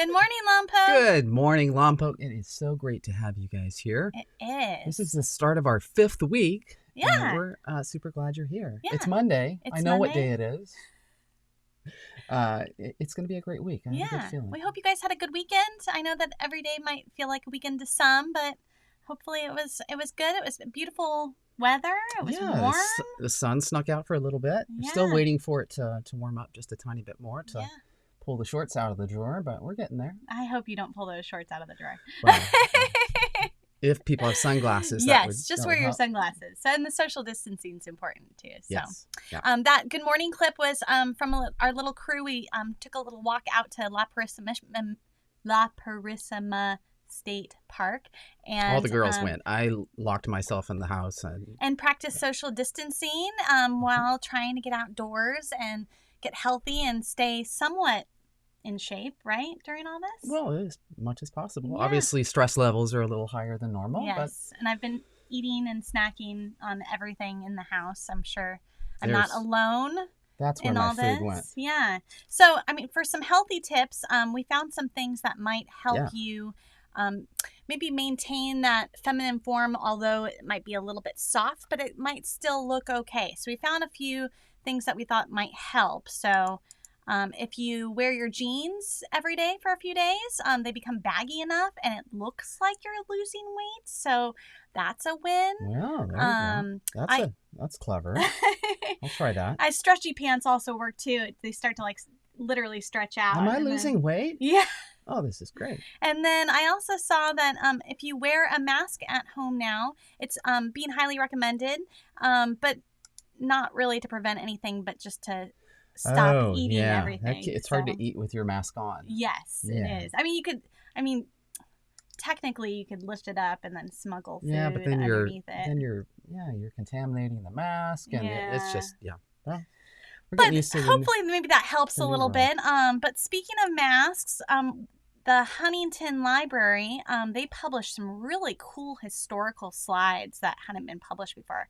Good morning, Lompoc. Good morning, Lompoc. It is so great to have you guys here. It is. This is the start of our 5th week. Yeah. We're super glad you're here. Yeah. It's Monday. It's I know what Monday. day it is. It's going to be a great week. I have a good feeling. We hope you guys had a good weekend. I know that every day might feel like a weekend to some, but hopefully it was good. It was beautiful weather. It was warm. The sun snuck out for a little bit. I'm still waiting for it to warm up just a tiny bit more to pull the shorts out of the drawer, but we're getting there. I hope you don't pull those shorts out of the drawer. Well, if people have sunglasses, just wear your sunglasses. So, and the social distancing is important too. So, yes. That Good Morning clip was from our little crew. We took a little walk out to La Purísima State Park, and all the girls went. I locked myself in the house and practiced social distancing while trying to get outdoors and get healthy and stay somewhat in shape, right, during all this? Well, as much as possible. Yeah. Obviously, stress levels are a little higher than normal. Yes, and I've been eating and snacking on everything in the house. I'm sure I'm not alone. That's where my food went. Yeah. So, I mean, for some healthy tips, we found some things that might help you maybe maintain that feminine form, although it might be a little bit soft, but it might still look okay. So we found a few things that we thought might help. So if you wear your jeans every day for a few days, they become baggy enough and it looks like you're losing weight. So that's a win. Well, there you go. That's clever. I'll try that. Stretchy pants also work too. They start to literally stretch out. Am I losing weight? Yeah. Oh, this is great. And then I also saw that if you wear a mask at home now, it's being highly recommended, but not really to prevent anything, but just to stop eating everything. It's hard to eat with your mask on. Yes, it is. I mean, technically you could lift it up and then smuggle food but then underneath it. Then you're contaminating the mask, and it's just Well, but hopefully maybe that helps a little bit. But speaking of masks, the Huntington Library, they published some really cool historical slides that hadn't been published before.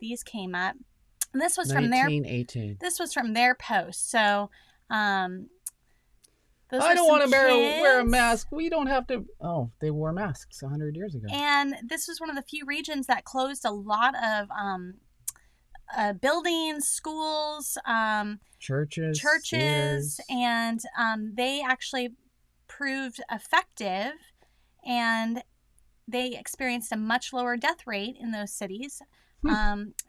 These came up. And this was from 1918. This was from their post. So, I don't want to wear a mask. We don't have to. Oh, they wore masks 100 years ago. And this was one of the few regions that closed a lot of buildings, schools, churches, theaters. And they actually proved effective, and they experienced a much lower death rate in those cities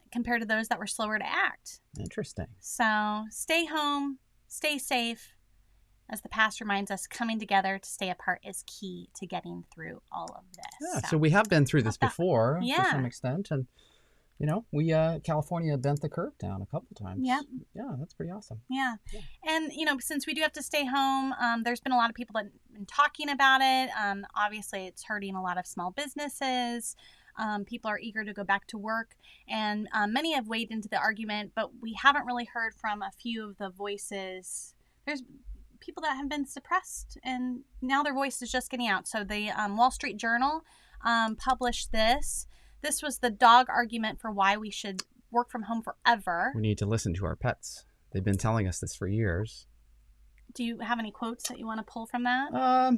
compared to those that were slower to act. Interesting. So stay home, stay safe. As the past reminds us, coming together to stay apart is key to getting through all of this. Yeah, so we have been through this before to some extent, and we California bent the curve down a couple times. Yeah. Yeah, that's pretty awesome. Yeah. And, since we do have to stay home, there's been a lot of people that have been talking about it. Obviously, it's hurting a lot of small businesses. People are eager to go back to work, and many have weighed into the argument, but we haven't really heard from a few of the voices. There's people that have been suppressed, and now their voice is just getting out. So the Wall Street Journal published this. This was the dog argument for why we should work from home forever. We need to listen to our pets. They've been telling us this for years. Do you have any quotes that you want to pull from that?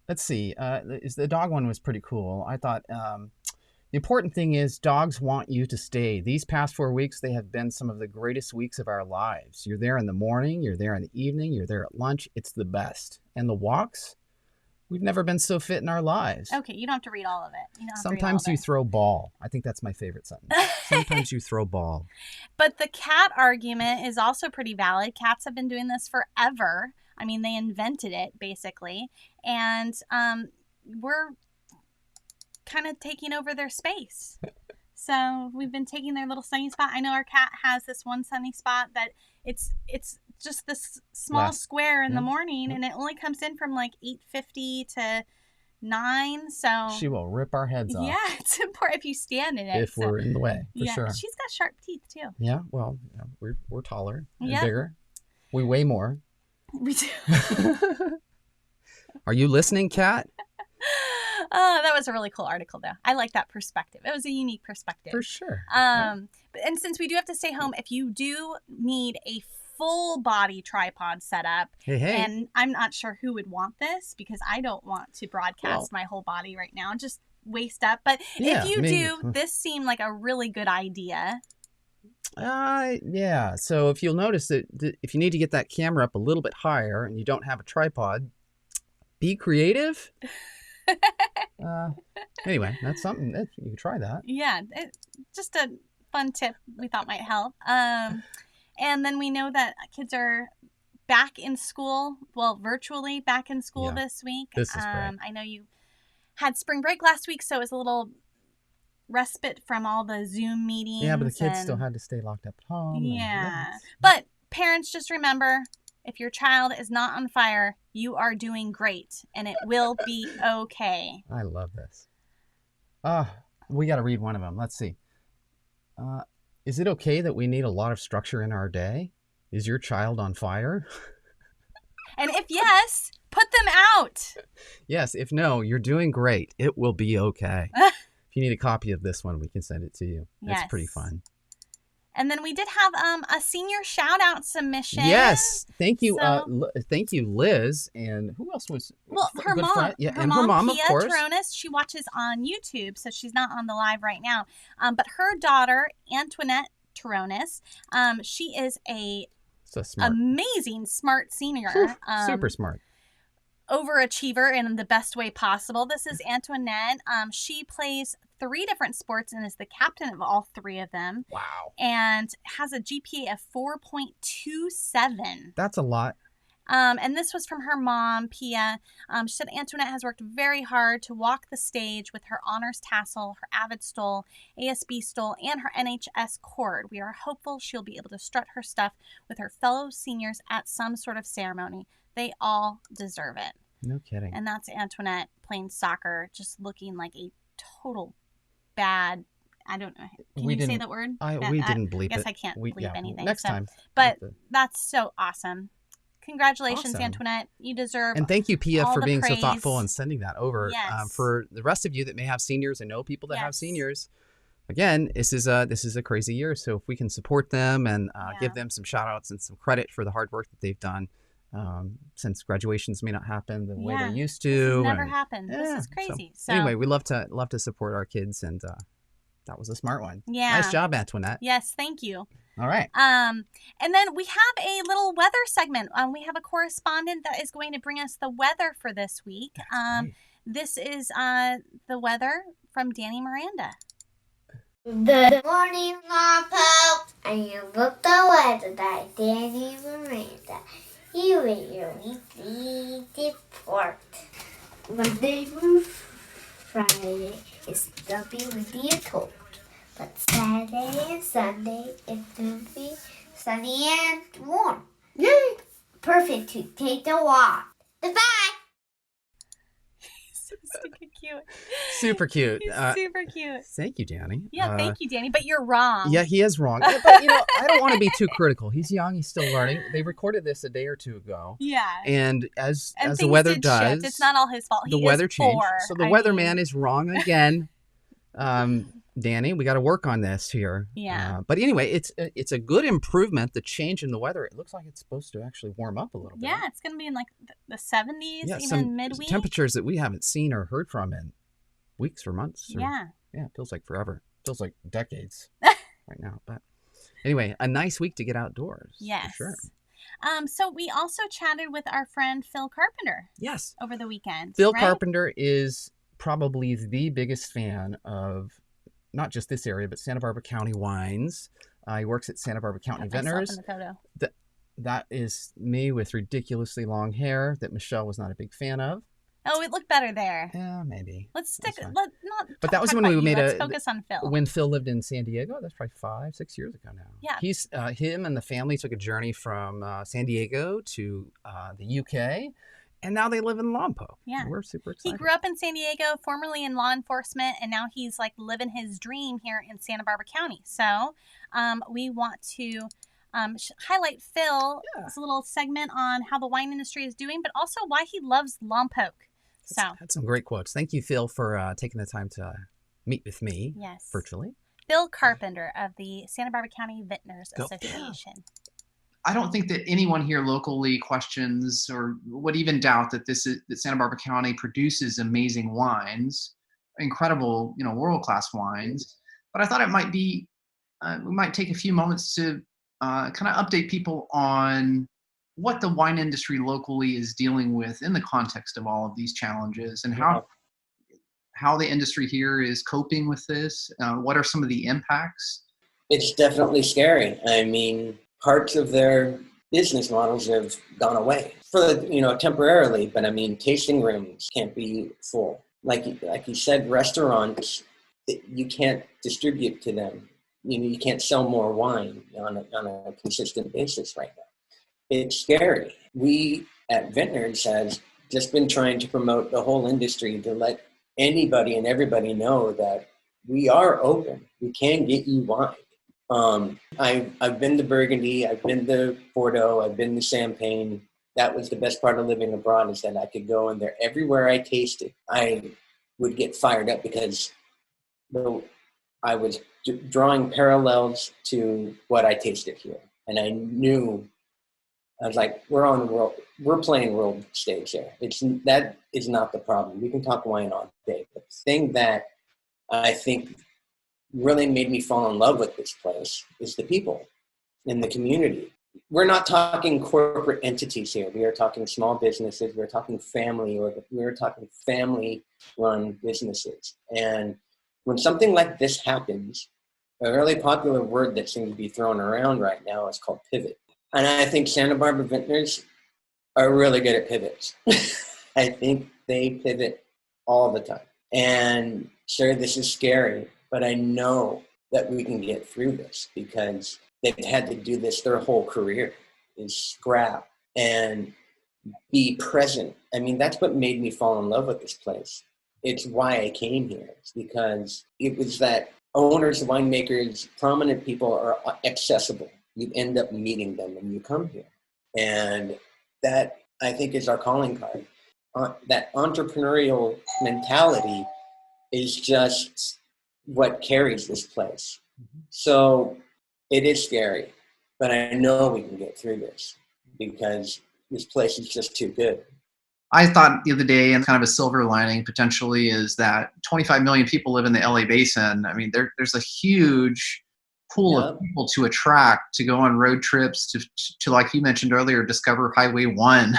Let's see. The dog one was pretty cool. I thought the important thing is dogs want you to stay. These past 4 weeks, they have been some of the greatest weeks of our lives. You're there in the morning. You're there in the evening. You're there at lunch. It's the best. And the walks? We've never been so fit in our lives. Okay, you don't have to read all of it. Sometimes you throw ball. I think that's my favorite sentence. Sometimes you throw ball. But the cat argument is also pretty valid. Cats have been doing this forever. I mean, they invented it, basically. And we're kind of taking over their space. So we've been taking their little sunny spot. I know our cat has this one sunny spot that it's just this small square in the morning, and it only comes in from 8:50 to 9. So she will rip our heads off. Yeah, it's important if you stand in it. If we're in the way, for sure. She's got sharp teeth too. Yeah, well, we're taller and bigger. We weigh more. We do. Are you listening, Kat? That was a really cool article, though. I like that perspective. It was a unique perspective. For sure. And since we do have to stay home, if you do need a full body tripod setup. Hey, hey. And I'm not sure who would want this because I don't want to broadcast Well, my whole body right now. Just waist up. But yeah, if you maybe. do, this seemed like a really good idea. Yeah. So if you'll notice that if you need to get that camera up a little bit higher and you don't have a tripod, be creative. Anyway, that's something that you can try that. Yeah, just a fun tip we thought might help. And then we know that kids are back in school, well, virtually back in school this week. This is great. I know you had spring break last week, so it was a little respite from all the Zoom meetings. Yeah, but the kids still had to stay locked up at home. Yeah. But parents, just remember, if your child is not on fire, you are doing great, and it will be okay. I love this. We got to read one of them. Let's see. Is it okay that we need a lot of structure in our day? Is your child on fire? And if yes, put them out. Yes. If no, you're doing great. It will be okay. If you need a copy of this one, we can send it to you. Yes. It's pretty fun. And then we did have a senior shout-out submission. Yes. Thank you. So, thank you, Liz. And who else was? Well, her mom. Friend? Yeah, her and mom, her mom, Pia of course. Taronis, she watches on YouTube, so she's not on the live right now. But her daughter, Antoinette Taronis, she is So smart. amazing, smart senior. Super smart. Overachiever in the best way possible. This is Antoinette. She plays 3 different sports and is the captain of all 3 of them. Wow. And has a GPA of 4.27. That's a lot. And this was from her mom, Pia. She said Antoinette has worked very hard to walk the stage with her honors tassel, her AVID stole, ASB stole, and her NHS cord. We are hopeful she'll be able to strut her stuff with her fellow seniors at some sort of ceremony. They all deserve it. No kidding. And that's Antoinette playing soccer, just looking like a total bad. I don't know. Can you say the word? We didn't bleep it. I guess I can't bleep anything. Next time. But that's so awesome. Congratulations, Awesome. Antoinette. You deserve. And thank you, Pia, all for the being praise. so thoughtful and sending that over. Yes. For the rest of you that may have seniors and know people that have Yes. seniors, again, this is a crazy year. So if we can support them and give them some shout outs and some credit for the hard work that they've done, since graduations may not happen the way they used to. This never happened. This is crazy. So anyway, we love to support our kids, and that was a smart one. Yeah. Nice job, Antoinette. Yes, thank you. All right. And then we have a little weather segment. We have a correspondent that is going to bring us the weather for this week. Great. This is the weather from Danny Miranda. Good morning, Lompoc. And you look the weather by Danny Miranda. Here is your weekly report. Monday through Friday is stuffy with the cold. But Saturday and Sunday it's going to be sunny and warm. Yay! Perfect to take a walk. Goodbye! Super cute. Super cute. He's super cute. Thank you, Danny. Yeah, thank you, Danny. But you're wrong. Yeah, he is wrong. But, I don't want to be too critical. He's young. He's still learning. They recorded this a day or two ago. Yeah. And as the things weather did does, shift. It's not all his fault. the He weather is changed. 4. So the weatherman is wrong again. Danny, we got to work on this here. Yeah. But anyway, it's a good improvement. The change in the weather. It looks like it's supposed to actually warm up a little bit. Yeah, it's going to be in like the 70s, Yeah, even some midweek. temperatures that we haven't seen or heard from in weeks or months. Yeah. Yeah, it feels like forever. It feels like decades right now. But anyway, a nice week to get outdoors. Yes. For sure. So we also chatted with our friend Phil Carpenter Yes. over the weekend. Phil right? Carpenter is probably the biggest fan of not just this area, but Santa Barbara County wines. He works at Santa Barbara County Got myself Vintners. in the photo. That is me with ridiculously long hair that Michelle was not a big fan of. Oh, it looked better there. Yeah, maybe. Let's stick. That's fine. Not. But that was talk when about we you. made Let's focus on Phil. when Phil lived in San Diego. That's probably 5-6 years ago now. Yeah. He's him and the family took a journey from San Diego to the UK, and now they live in Lompoc. Yeah. We're super He excited. grew up in San Diego, formerly in law enforcement, and now he's like living his dream here in Santa Barbara County. So, we want to highlight Phil. Yeah. This little segment on how the wine industry is doing, but also why he loves Lompoc. So, Had some great quotes. Thank you, Phil, for taking the time to meet with me yes, virtually. Phil Carpenter of the Santa Barbara County Vintners Go Association. I don't think that anyone here locally questions or would even doubt that that Santa Barbara County produces amazing wines, incredible, world-class wines. But I thought it might be we might take a few moments to kind of update people on what the wine industry locally is dealing with in the context of all of these challenges, and Yeah. how the industry here is coping with this. What are some of the impacts? It's definitely scary. I mean, parts of their business models have gone away temporarily, but I mean, tasting rooms can't be full. Like you said, restaurants, you can't distribute to them. You can't sell more wine on a consistent basis right now. It's scary. We at Vintners has just been trying to promote the whole industry to let anybody and everybody know that we are open. We can get you wine. I've been to Burgundy, I've been to Bordeaux, I've been to Champagne. That was the best part of living abroad, is that I could go in there. Everywhere I tasted, I would get fired up because I was drawing parallels to what I tasted here. And I knew, I was like, we're playing world stage here. That is not the problem. We can talk wine all day. But the thing that I think really made me fall in love with this place is the people in the community. We're not talking corporate entities here. We are talking small businesses. We're talking family-run businesses. And when something like this happens, a really popular word that seems to be thrown around right now is called pivot. And I think Santa Barbara Vintners are really good at pivots. I think they pivot all the time. And sure, this is scary, but I know that we can get through this because they've had to do this their whole career, is scrap and be present. I mean, that's what made me fall in love with this place. It's why I came here. It's because it was that owners, winemakers, prominent people are accessible. You end up meeting them when you come here. And that, I think, is our calling card. That entrepreneurial mentality is just what carries this place. So it is scary, but I know we can get through this because this place is just too good. I thought the other day, and kind of a silver lining potentially, is that 25 million people live in the LA basin. I mean, there's a huge pool of people to attract, to go on road trips, to like you mentioned earlier, discover Highway 1.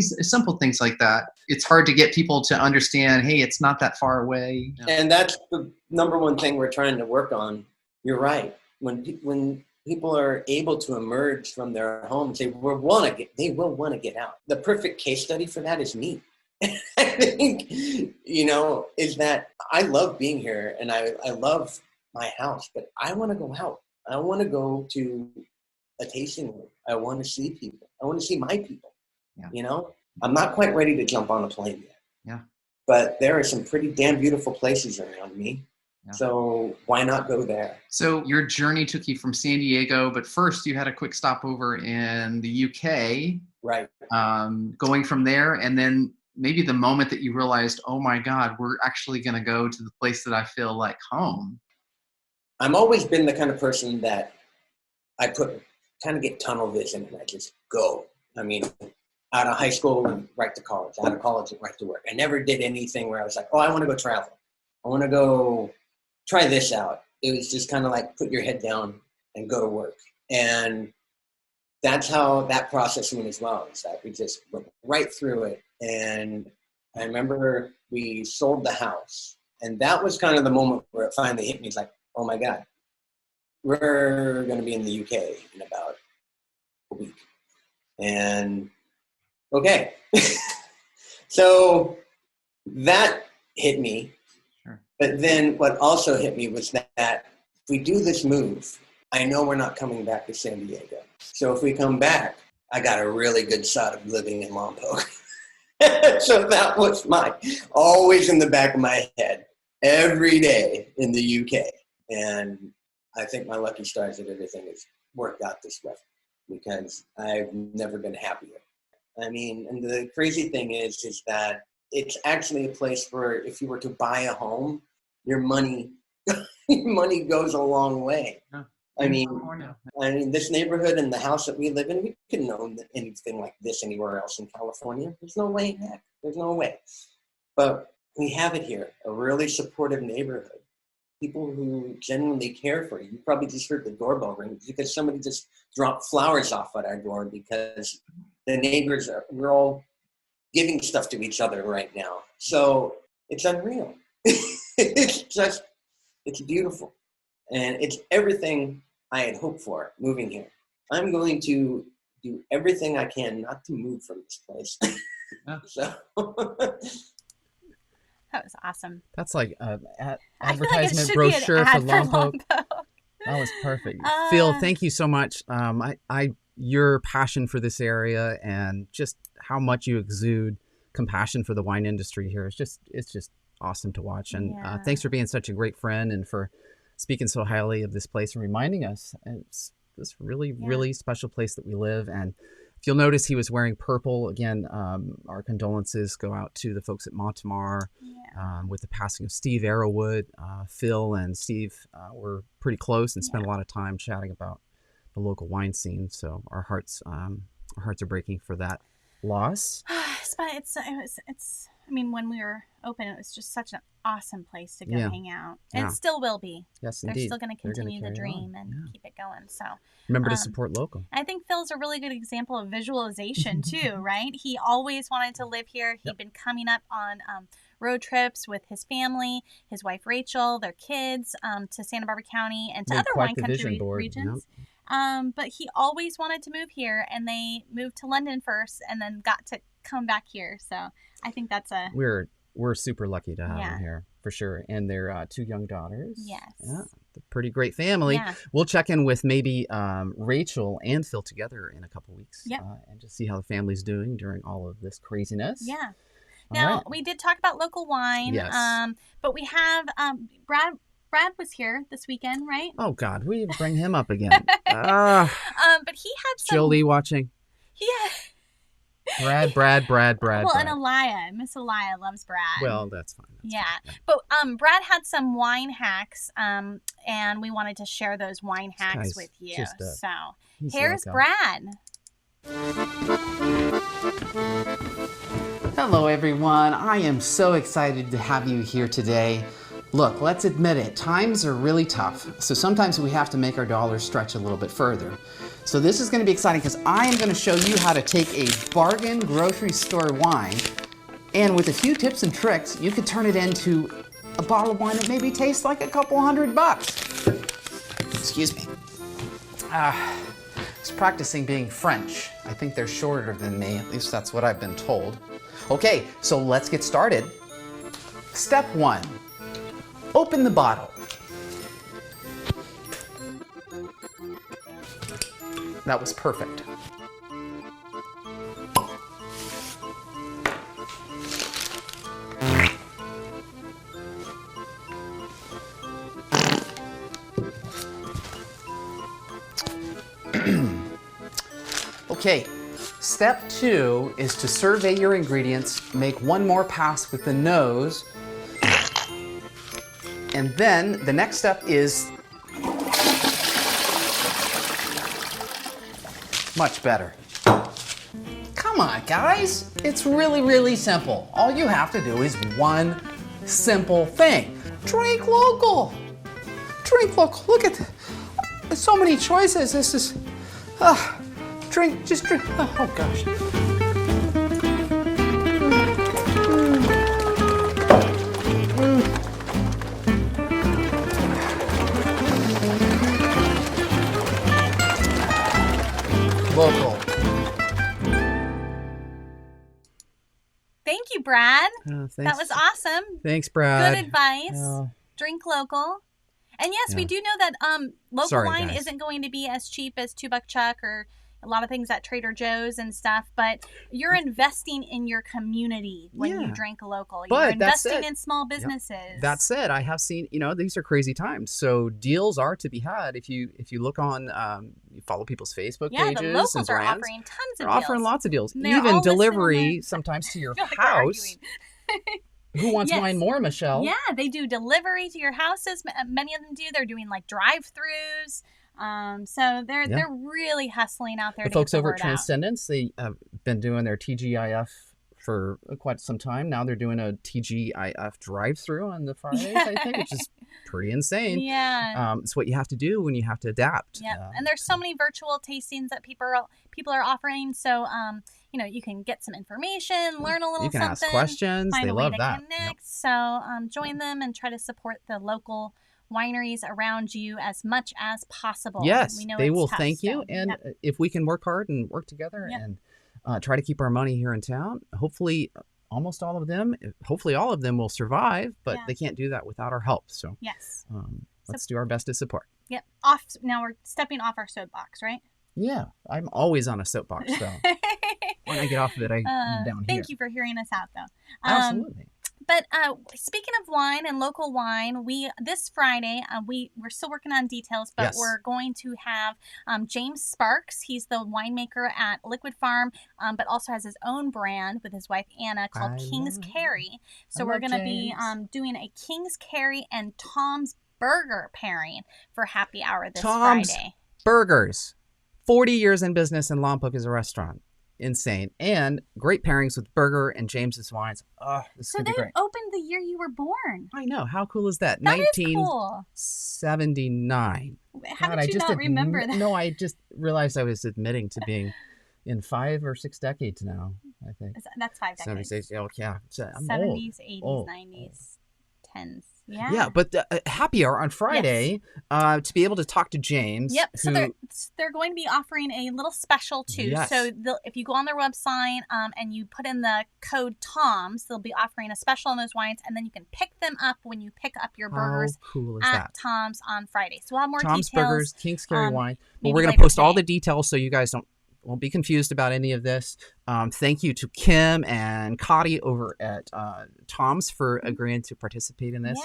Simple things like that. It's hard to get people to understand, hey, it's not that far away. And that's the number one thing we're trying to work on. You're right. When people are able to emerge from their homes, they will want to get out. The perfect case study for that is me. I think, is that I love being here and I love my house, but I want to go out. I want to go to a tasting room. I want to see people. I want to see my people. Yeah. I'm not quite ready to jump on a plane yet. Yeah. But there are some pretty damn beautiful places around me. Yeah. So why not go there? So your journey took you from San Diego, but first you had a quick stopover in the UK. Right. Going from there, and then maybe the moment that you realized, oh my God, we're actually going to go to the place that I feel like home. I've always been the kind of person that I kind of get tunnel vision and I just go. I mean, out of high school and right to college, out of college and right to work. I never did anything where I was like, oh, I want to go travel. I want to go try this out. It was just kind of like put your head down and go to work. And that's how that process went as well, is that we just went right through it. And I remember we sold the house. And that was kind of the moment where it finally hit me. It's like, oh my God, we're going to be in the UK in about a week. And okay. So that hit me. Sure. But then what also hit me was that if we do this move, I know we're not coming back to San Diego. So if we come back, I got a really good shot of living in Lompoc. So that was always in the back of my head every day in the UK. And I think my lucky stars that everything has worked out this way because I've never been happier. I mean, and the crazy thing is that it's actually a place where if you were to buy a home, your money goes a long way. Yeah. I In mean, California. this neighborhood and the house that we live in, we couldn't own anything like this anywhere else in California. There's no way, heck. There's no way. But we have it here, a really supportive neighborhood. People who genuinely care for you. You probably just heard the doorbell ring because somebody just dropped flowers off at our door because the neighbors we're all giving stuff to each other right now. So it's unreal. It's beautiful. And it's everything I had hoped for moving here. I'm going to do everything I can not to move from this place. So That was awesome. That's like an I feel like it advertisement should be an brochure for ad Lompoc. Lompoc. That was perfect. Phil, thank you so much. Your passion for this area and just how much you exude compassion for the wine industry here is it's just awesome to watch. And thanks for being such a great friend and for speaking so highly of this place and reminding us it's this really, really special place that we live. And if you'll notice, he was wearing purple. Again, our condolences go out to the folks at Montemar with the passing of Steve Arrowwood. Phil and Steve were pretty close and spent a lot of time chatting about the local wine scene. So our hearts are breaking for that loss. But it's. I mean, when we were open, it was just such an awesome place to go hang out, and it still will be. Yes, They're indeed. still going to continue the dream and keep it going. So remember to support local. I think Phil's a really good example of visualization too, right? He always wanted to live here. He'd been coming up on road trips with his family, his wife Rachel, their kids, to Santa Barbara County and to other wine country regions. But he always wanted to move here, and they moved to London first, and then got to come back here. So I think that's we're super lucky to have them here for sure, and their two young daughters. Yes, a pretty great family. We'll check in with maybe Rachel and Phil together in a couple weeks, and just see how the family's doing during all of this craziness. Yeah. Now we did talk about local wine, but we have Brad. Brad was here this weekend, right? Oh God, we bring him up again. But he had some. Jolie watching. Yeah. Brad. Well, and Elia, Miss Elia loves Brad. Well, that's fine. Fine. But Brad had some wine hacks, and we wanted to share those wine hacks with you. So here's Brad. Hello, everyone. I am so excited to have you here today. Look, let's admit it, times are really tough, so sometimes we have to make our dollars stretch a little bit further. So this is going to be exciting because I am going to show you how to take a bargain grocery store wine, and with a few tips and tricks, you could turn it into a bottle of wine that maybe tastes like a couple $100. Excuse me. I was practicing being French. I think they're shorter than me, at least that's what I've been told. Okay, so let's get started. Step 1. Open the bottle. That was perfect. Okay, step 2 is to survey your ingredients, make one more pass with the nose, and then the next step is much better. Come on, guys. It's really, really simple. All you have to do is one simple thing. Drink local. Drink local. Look at there's so many choices. This is just drink. Oh gosh. Local. Thank you, Brad. Thanks. That was awesome. Thanks, Brad. Good advice. Drink local. And yes, we do know that local wine isn't going to be as cheap as $2 Chuck or a lot of things at Trader Joe's and stuff, but you're investing in your community when you drink local. You're investing in small businesses. Yep. That said, I have seen, these are crazy times. So deals are to be had. If you look on, you follow people's Facebook pages the locals and are brands, offering tons of they're deals. offering lots of deals. They're even all delivery sometimes to your house. Who wants wine more, Michelle? Yeah, they do delivery to your houses. Many of them do. They're doing like drive-throughs. So they're really hustling out there The to folks get the over word at Transcendence, they have been doing their TGIF for quite some time. Now they're doing a TGIF drive-through on the Fridays, I think, which is pretty insane. Yeah. It's what you have to do when you have to adapt. Yeah. And there's so many virtual tastings that people are offering. So, you can get some information, learn a little something. You can ask questions. Find They a way love to that. connect. Yep. So join them and try to support the local wineries around you as much as possible. Yes, we know they it's will tough, thank you. so, And if we can work hard and work together and try to keep our money here in town, hopefully almost all of them, hopefully all of them will survive, but they can't do that without our help. So yes, let's do our best to support. Yep. Now we're stepping off our soapbox, right? Yeah, I'm always on a soapbox, so when I get off of it, I'm down here. Thank you for hearing us out, though. Absolutely. But speaking of wine and local wine, this Friday we're still working on details, but we're going to have James Sparks. He's the winemaker at Liquid Farm, but also has his own brand with his wife Anna called King's Carry. So we're going to be doing a King's Carry and Tom's Burger pairing for happy hour this Friday. Burgers, 40 years in business in Lompoc as a restaurant. Insane. And great pairings with Burger and James's wines. Oh, this could be great. So they opened the year you were born. I know. How cool is that? That is cool. 1979. How did you not remember that? No, I just realized I was admitting to being in 5 or 6 decades now, I think. That's 5 decades. 76, yeah. I'm 70s, 80s, 90s, 10s. Yeah, but happy hour on Friday to be able to talk to James. Yep. So they're going to be offering a little special too. Yes. So if you go on their website and you put in the code TOMS, they'll be offering a special on those wines, and then you can pick them up when you pick up your burgers at Tom's on Friday. So we'll have more Tom's details. Burgers, King's Carry wine. Well, we're going to post all the details so you guys won't be confused about any of this. Thank you to Kim and Cotty over at Tom's for agreeing to participate in this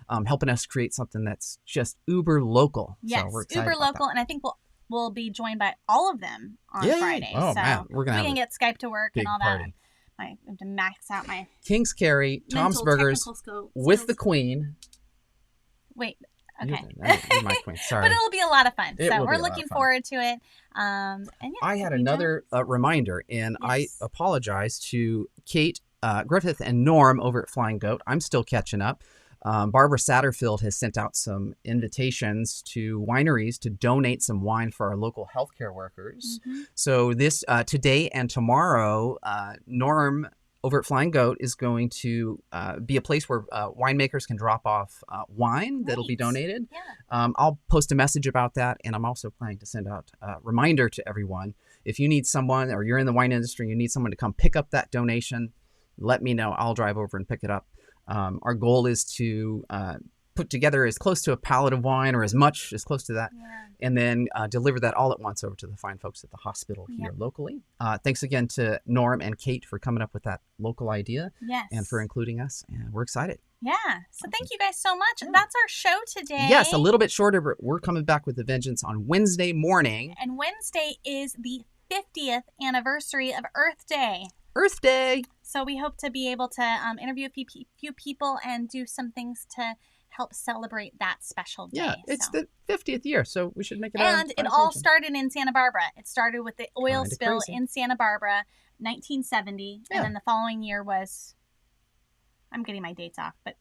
and helping us create something that's just uber local. Yes, so we're excited uber local, and I think we'll be joined by all of them on Friday. Oh, so man, we can get Skype to work and all that. Party. I have to max out my King's Carry, Tom's Burgers with the Queen. Wait. Okay. You're my queen. Sorry. But it'll be a lot of fun. So we're looking forward to it. And I had another reminder, and I apologize to Kate Griffith and Norm over at Flying Goat. I'm still catching up. Barbara Satterfield has sent out some invitations to wineries to donate some wine for our local healthcare workers. Mm-hmm. So this today and tomorrow, Norm over at Flying Goat is going to be a place where winemakers can drop off wine that'll be donated. Yeah. I'll post a message about that, and I'm also planning to send out a reminder to everyone. If you need someone, or you're in the wine industry and you need someone to come pick up that donation, let me know. I'll drive over and pick it up. Our goal is to put together as close to a pallet of wine, or as close to that, and then deliver that all at once over to the fine folks at the hospital here locally. Thanks again to Norm and Kate for coming up with that local idea and for including us. And we're excited. Yeah. So thank you guys so much. That's our show today. Yes, a little bit shorter, but we're coming back with a vengeance on Wednesday morning. And Wednesday is the 50th anniversary of Earth Day. Earth Day. So we hope to be able to interview a few people and do some things to help celebrate that special day. Yeah, it's the 50th year, so we should make it. And it all started in Santa Barbara. It started with the oil spill in Santa Barbara, 1970, and then the following year was, I'm getting my dates off, but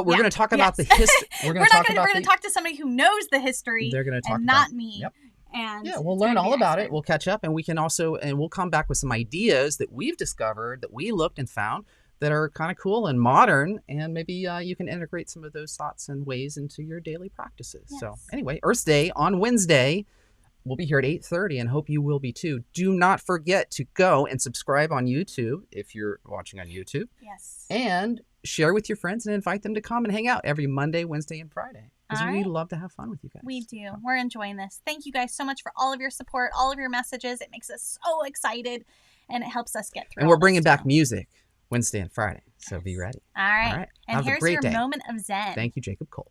we're going to talk about the history. We're going to talk to somebody who knows the history. They're going to talk and about not me. Yep. And we'll learn all about it. We'll catch up, and we can also, and we'll come back with some ideas that we've discovered, that we looked and found, that are kind of cool and modern, and maybe you can integrate some of those thoughts and ways into your daily practices. Yes. So anyway, Earth Day on Wednesday. We'll be here at 8:30, and hope you will be too. Do not forget to go and subscribe on YouTube if you're watching on YouTube. Yes. And share with your friends and invite them to come and hang out every Monday, Wednesday, and Friday. Because we love to have fun with you guys. We do. We're enjoying this. Thank you guys so much for all of your support, all of your messages. It makes us so excited, and it helps us get through. And we're bringing back music Wednesday and Friday, so be ready. All right. And have here's a great your day. moment of zen. Thank you, Jacob Cole.